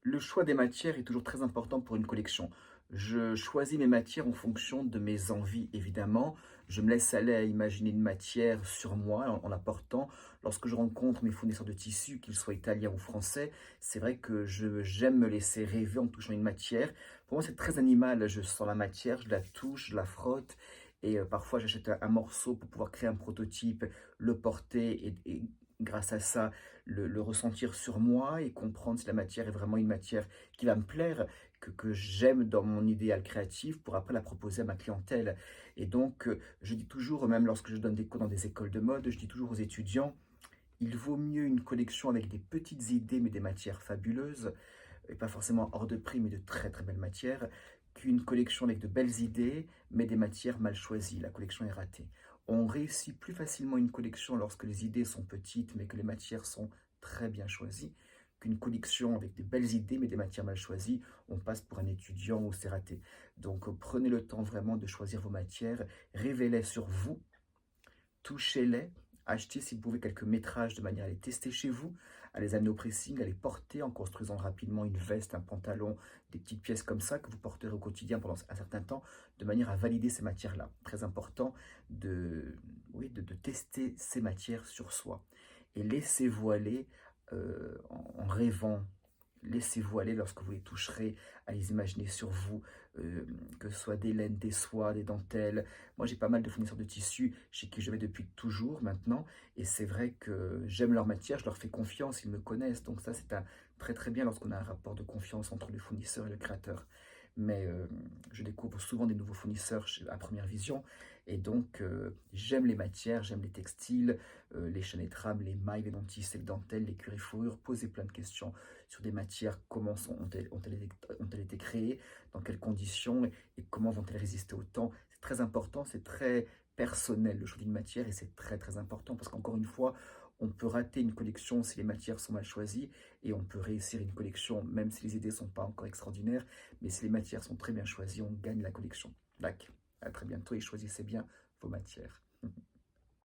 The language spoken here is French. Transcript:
Le choix des matières est toujours très important pour une collection. Je choisis mes matières en fonction de mes envies, évidemment. Je me laisse aller à imaginer une matière sur moi en la portant. Lorsque je rencontre mes fournisseurs de tissus, qu'ils soient italiens ou français, c'est vrai que j'aime me laisser rêver en touchant une matière. Pour moi, c'est très animal. Je sens la matière, je la touche, je la frotte. Et parfois, j'achète un morceau pour pouvoir créer un prototype, le porter et grâce à ça, le ressentir sur moi et comprendre si la matière est vraiment une matière qui va me plaire, que j'aime dans mon idéal créatif pour après la proposer à ma clientèle. Et donc, je dis toujours, même lorsque je donne des cours dans des écoles de mode, je dis toujours aux étudiants, il vaut mieux une collection avec des petites idées mais des matières fabuleuses, et pas forcément hors de prix mais de très très belles matières, qu'une collection avec de belles idées mais des matières mal choisies. La collection est ratée. On réussit plus facilement une collection lorsque les idées sont petites mais que les matières sont très bien choisies qu'une collection avec des belles idées mais des matières mal choisies, on passe pour un étudiant ou c'est raté. Donc prenez le temps vraiment de choisir vos matières, révélez sur vous, touchez-les, achetez si vous pouvez quelques métrages de manière à les tester chez vous, à les amener au pressing, à les porter en construisant rapidement une veste, un pantalon, des petites pièces comme ça que vous porterez au quotidien pendant un certain temps, de manière à valider ces matières-là. Très important de, oui, de tester ces matières sur soi. Et laissez-vous aller en rêvant. Laissez-vous aller lorsque vous les toucherez, à les imaginer sur vous, que ce soit des laines, des soies, des dentelles. Moi, j'ai pas mal de fournisseurs de tissus chez qui je vais depuis toujours maintenant. Et c'est vrai que j'aime leur matière, je leur fais confiance, ils me connaissent. Donc ça, c'est très très bien lorsqu'on a un rapport de confiance entre le fournisseur et le créateur. Mais je découvre souvent des nouveaux fournisseurs à première vision. Et donc, j'aime les matières, j'aime les textiles, les chaînes et trames, les mailles, les dentistes, les dentelles, les cuirs et fourrures. Poser plein de questions sur des matières, ont-elles été créées, dans quelles conditions et comment vont-elles résister au temps. C'est très important, c'est très personnel le choix d'une matière et c'est très très important parce qu'encore une fois, on peut rater une collection si les matières sont mal choisies et on peut réussir une collection même si les idées ne sont pas encore extraordinaires, mais si les matières sont très bien choisies, on gagne la collection. Like, à très bientôt et choisissez bien vos matières.